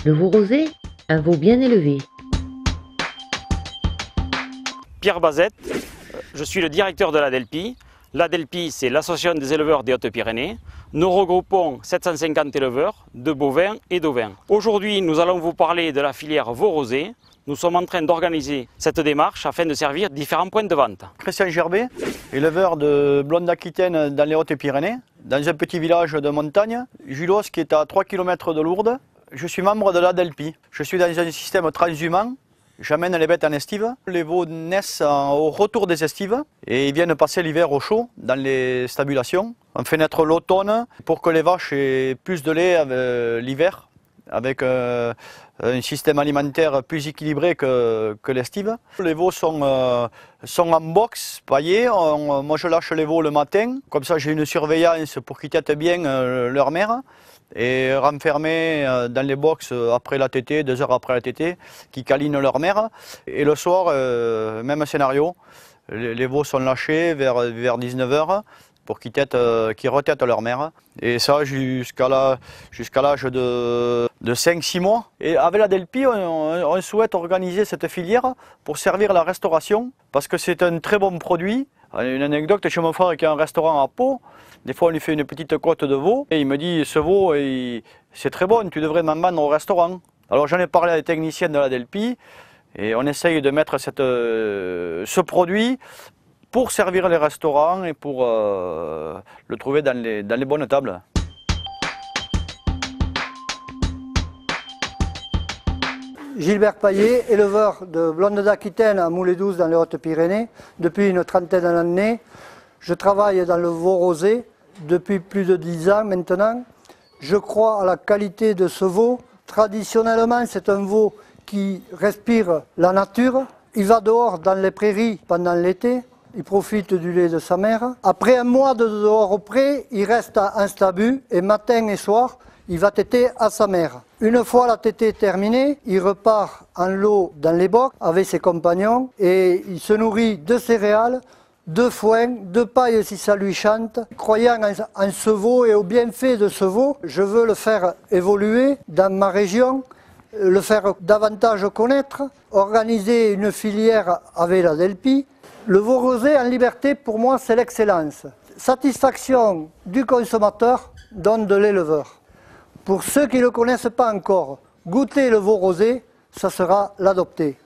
Le veau rosé, un veau bien élevé. Pierre Bazette, je suis le directeur de l'ADELPI. L'ADELPI, c'est l'Association des éleveurs des Hautes-Pyrénées. Nous regroupons 750 éleveurs de bovins et d'ovins. Aujourd'hui, nous allons vous parler de la filière veau rosé. Nous sommes en train d'organiser cette démarche afin de servir différents points de vente. Christian Gerbet, éleveur de blonde d'Aquitaine dans les Hautes-Pyrénées, dans un petit village de montagne, Julos qui est à 3 km de Lourdes. Je suis membre de l'ADELPI. Je suis dans un système transhumant. J'amène les bêtes en estive. Les veaux naissent au retour des estives et ils viennent passer l'hiver au chaud dans les stabulations. On fait naître l'automne pour que les vaches aient plus de lait l'hiver, avec un système alimentaire plus équilibré que l'estive. Les veaux sont en box, paillés. Moi je lâche les veaux le matin, comme ça j'ai une surveillance pour qu'ils têtent bien leur mère. Et renfermés dans les box après la tétée, 2 heures après la tétée, qui câlinent leur mère. Et le soir, même scénario, les veaux sont lâchés vers 19 h pour qu'ils retêtent leur mère. Et ça jusqu'à l'âge de 5-6 mois. Et avec l'ADELPI, on souhaite organiser cette filière pour servir la restauration, parce que c'est un très bon produit. Une anecdote, chez mon frère qui a un restaurant à Pau, des fois on lui fait une petite côte de veau et il me dit ce veau c'est très bon, tu devrais m'en vendre au restaurant. Alors j'en ai parlé à des techniciens de l'ADELPI et on essaye de mettre ce produit pour servir les restaurants et pour le trouver dans les bonnes tables. Gilbert Paillet, éleveur de blonde d'Aquitaine à Moulay-Douce dans les Hautes-Pyrénées depuis une trentaine d'années. Je travaille dans le veau rosé depuis plus de 10 ans maintenant. Je crois à la qualité de ce veau. Traditionnellement, c'est un veau qui respire la nature. Il va dehors dans les prairies pendant l'été. Il profite du lait de sa mère. Après un mois de dehors au pré, il reste en stabu et matin et soir, il va téter à sa mère. Une fois la tétée terminée, il repart en lot dans les bocs avec ses compagnons et il se nourrit de céréales, de foin, de paille si ça lui chante. Croyant en ce veau et au bienfait de ce veau, je veux le faire évoluer dans ma région, le faire davantage connaître, organiser une filière avec l'ADELPI. Le veau rosé en liberté, pour moi, c'est l'excellence. Satisfaction du consommateur donne de l'éleveur. Pour ceux qui ne le connaissent pas encore, goûter le veau rosé, ça sera l'adopter.